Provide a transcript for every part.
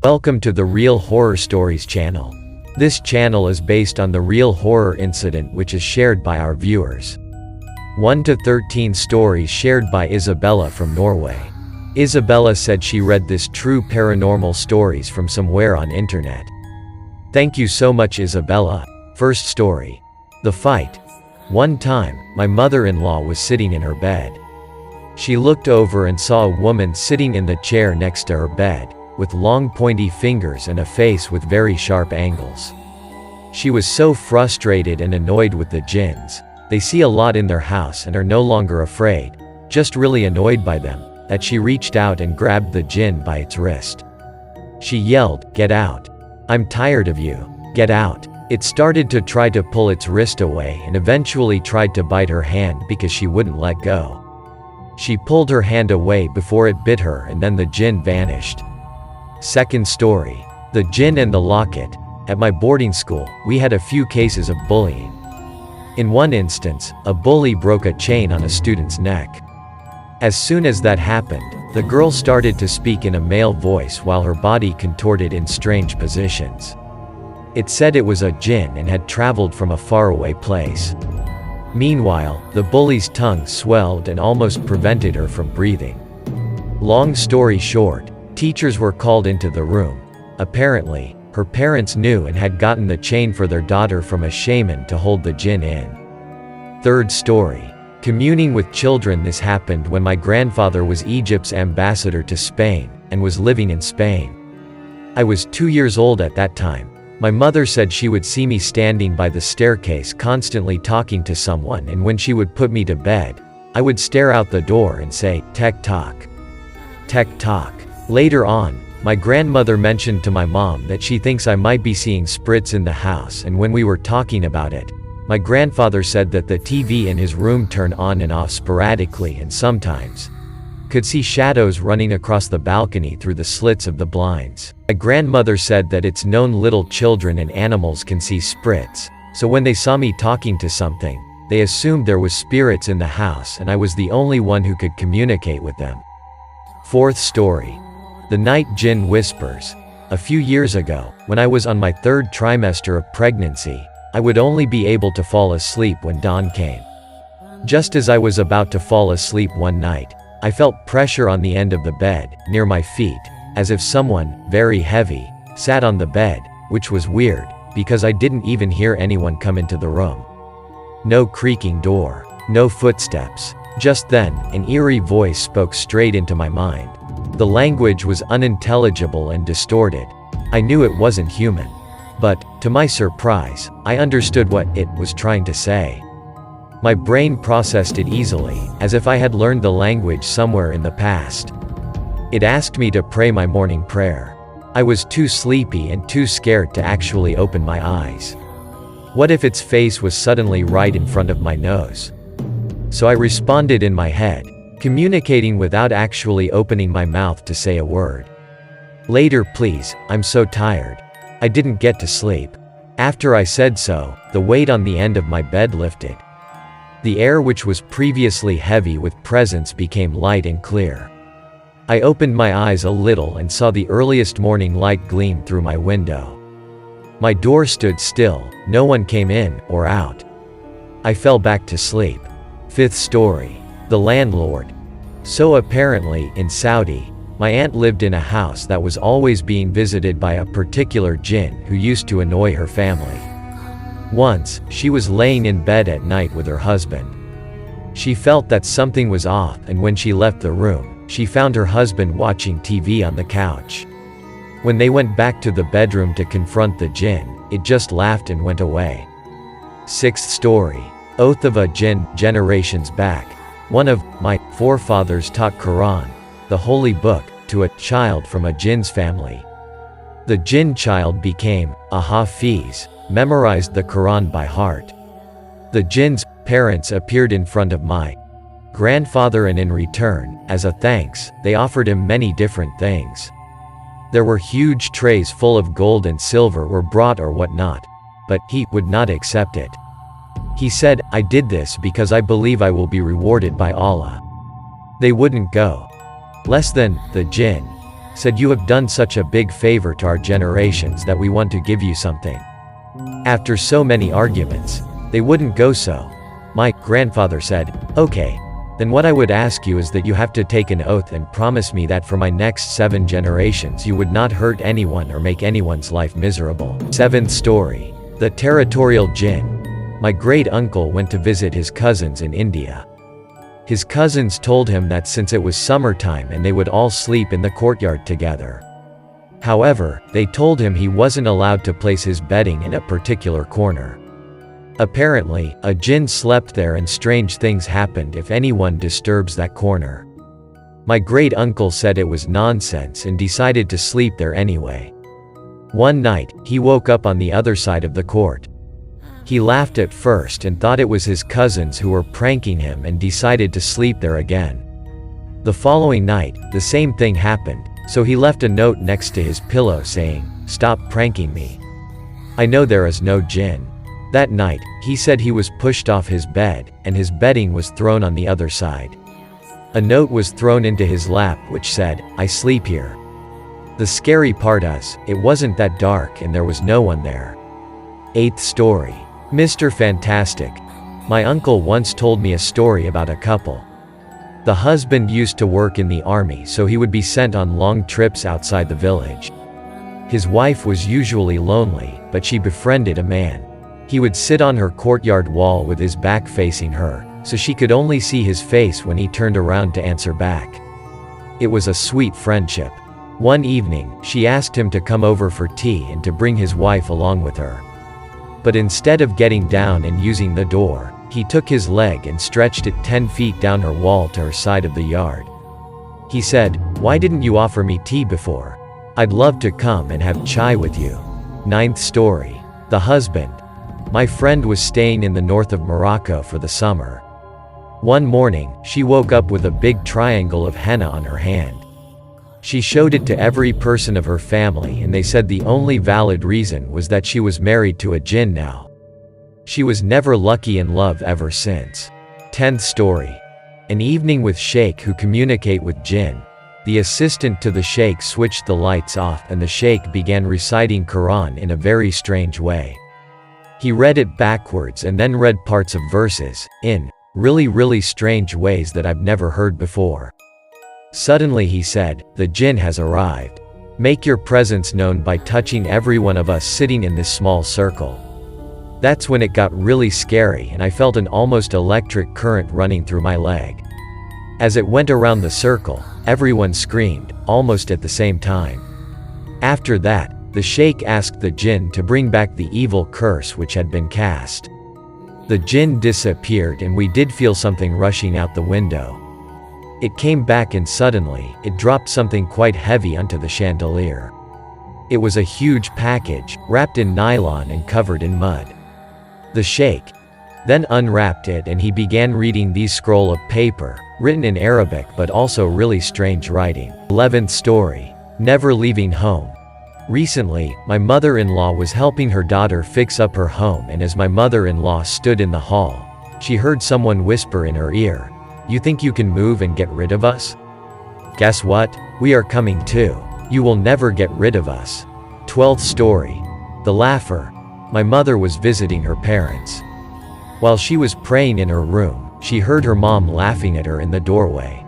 Welcome to the Real Horror Stories channel. This channel is based on the real horror incident which is shared by our viewers. 1 to 13 stories shared by Isabella from Norway. Isabella said she read this true paranormal stories from somewhere on internet. Thank you so much, Isabella. First story. The fight. One time, my mother-in-law was sitting in her bed. She looked over and saw a woman sitting in the chair next to her bed, with long pointy fingers and a face with very sharp angles. She was so frustrated and annoyed with the jinns. They see a lot in their house and are no longer afraid, just really annoyed by them, that she reached out and grabbed the jinn by its wrist. She yelled, "Get out. I'm tired of you. Get out." It started to try to pull its wrist away and eventually tried to bite her hand because she wouldn't let go. She pulled her hand away before it bit her and then the jinn vanished. Second story. The jinn and the locket. At my boarding school, we had a few cases of bullying. In one instance, a bully broke a chain on a student's neck. As soon as that happened, the girl started to speak in a male voice while her body contorted in strange positions. It said it was a jinn and had traveled from a faraway place. Meanwhile, the bully's tongue swelled and almost prevented her from breathing. Long story short, teachers were called into the room. Apparently, her parents knew and had gotten the chain for their daughter from a shaman to hold the jinn in. Third story. Communing with children. This happened when my grandfather was Egypt's ambassador to Spain, and was living in Spain. I was 2 years old at that time. My mother said she would see me standing by the staircase constantly talking to someone, and when she would put me to bed, I would stare out the door and say, "Tek tok. Tek tok." Later on, my grandmother mentioned to my mom that she thinks I might be seeing spirits in the house, and when we were talking about it, my grandfather said that the TV in his room turned on and off sporadically and sometimes could see shadows running across the balcony through the slits of the blinds. My grandmother said that it's known little children and animals can see spirits, so when they saw me talking to something, they assumed there was spirits in the house and I was the only one who could communicate with them. Fourth story. The night jinn whispers. A few years ago, when I was on my third trimester of pregnancy, I would only be able to fall asleep when dawn came. Just as I was about to fall asleep one night, I felt pressure on the end of the bed, near my feet, as if someone, very heavy, sat on the bed, which was weird, because I didn't even hear anyone come into the room. No creaking door, no footsteps. Just then, an eerie voice spoke straight into my mind. The language was unintelligible and distorted. I knew it wasn't human. But, to my surprise, I understood what it was trying to say. My brain processed it easily, as if I had learned the language somewhere in the past. It asked me to pray my morning prayer. I was too sleepy and too scared to actually open my eyes. What if its face was suddenly right in front of my nose? So I responded in my head, communicating without actually opening my mouth to say a word. "Later, please, I'm so tired. I didn't get to sleep." After I said so, the weight on the end of my bed lifted. The air, which was previously heavy with presence, became light and clear. I opened my eyes a little and saw the earliest morning light gleam through my window. My door stood still, no one came in or out. I fell back to sleep. Fifth story. The landlord. So apparently, in Saudi, my aunt lived in a house that was always being visited by a particular jinn who used to annoy her family. Once, she was laying in bed at night with her husband. She felt that something was off, and when she left the room, she found her husband watching TV on the couch. When they went back to the bedroom to confront the jinn, it just laughed and went away. Sixth story. Oath of a Jinn. Generations back, one of my forefathers taught Quran, the holy book, to a child from a jinn's family. The jinn child became a hafiz, memorized the Quran by heart. The jinn's parents appeared in front of my grandfather, and in return, as a thanks, they offered him many different things. There were huge trays full of gold and silver were brought or whatnot, but he would not accept it. He said, "I did this because I believe I will be rewarded by Allah." They wouldn't go. Less than, the jinn said you have done such a big favor to our generations that we want to give you something. After so many arguments, they wouldn't go so. My grandfather said, okay, then what I would ask you is that you have to take an oath and promise me that for my next 7 generations you would not hurt anyone or make anyone's life miserable. 7th story. The Territorial Jinn. My great-uncle went to visit his cousins in India. His cousins told him that since it was summertime and they would all sleep in the courtyard together. However, they told him he wasn't allowed to place his bedding in a particular corner. Apparently, a jinn slept there and strange things happened if anyone disturbs that corner. My great-uncle said it was nonsense and decided to sleep there anyway. One night, he woke up on the other side of the court. He laughed at first and thought it was his cousins who were pranking him and decided to sleep there again. The following night, the same thing happened, so he left a note next to his pillow saying, "Stop pranking me. I know there is no jinn." That night, he said he was pushed off his bed, and his bedding was thrown on the other side. A note was thrown into his lap which said, "I sleep here." The scary part is, it wasn't that dark and there was no one there. 8th story. Mr. Fantastic. My uncle once told me a story about a couple. The husband used to work in the army, so he would be sent on long trips outside the village. His wife was usually lonely, but she befriended a man. He would sit on her courtyard wall with his back facing her, so she could only see his face when he turned around to answer back. It was a sweet friendship. One evening, she asked him to come over for tea and to bring his wife along with her. But instead of getting down and using the door, he took his leg and stretched it 10 feet down her wall to her side of the yard. He said, "Why didn't you offer me tea before? I'd love to come and have chai with you." 9th story. The husband. My friend was staying in the north of Morocco for the summer. One morning, she woke up with a big triangle of henna on her hand. She showed it to every person of her family and they said the only valid reason was that she was married to a jinn now. She was never lucky in love ever since. 10th story. An evening with sheikh who communicate with jinn. The assistant to the sheikh switched the lights off and the sheikh began reciting Quran in a very strange way. He read it backwards and then read parts of verses, in really strange ways that I've never heard before. Suddenly he said, "The jinn has arrived. Make your presence known by touching every one of us sitting in this small circle." That's when it got really scary and I felt an almost electric current running through my leg. As it went around the circle, everyone screamed, almost at the same time. After that, the sheikh asked the jinn to bring back the evil curse which had been cast. The jinn disappeared and we did feel something rushing out the window. It came back and suddenly, it dropped something quite heavy onto the chandelier. It was a huge package, wrapped in nylon and covered in mud. The sheikh then unwrapped it and he began reading these scroll of paper, written in Arabic but also really strange writing. 11th story. Never leaving home. Recently, my mother-in-law was helping her daughter fix up her home and as my mother-in-law stood in the hall, she heard someone whisper in her ear, "You think you can move and get rid of us? Guess what? We are coming too. You will never get rid of us." 12th story. The laugher. My mother was visiting her parents. While she was praying in her room, she heard her mom laughing at her in the doorway.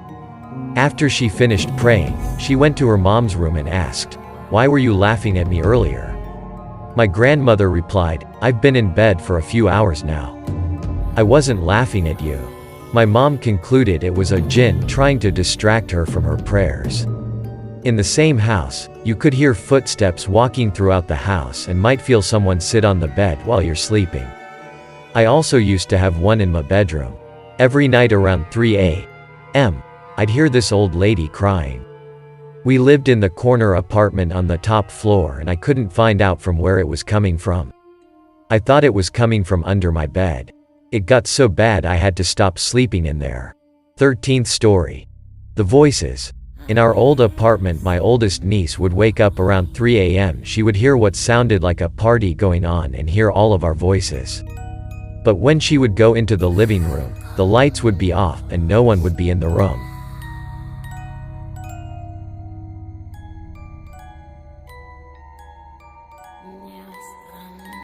After she finished praying, she went to her mom's room and asked, "Why were you laughing at me earlier?" My grandmother replied, "I've been in bed for a few hours now. I wasn't laughing at you." My mom concluded it was a jinn trying to distract her from her prayers. In the same house, you could hear footsteps walking throughout the house and might feel someone sit on the bed while you're sleeping. I also used to have one in my bedroom. Every night around 3 a.m., I'd hear this old lady crying. We lived in the corner apartment on the top floor and I couldn't find out from where it was coming from. I thought it was coming from under my bed. It got so bad I had to stop sleeping in there. 13th story. The voices. In our old apartment, my oldest niece would wake up around 3 a.m. She would hear what sounded like a party going on and hear all of our voices. But when she would go into the living room, the lights would be off and no one would be in the room. now.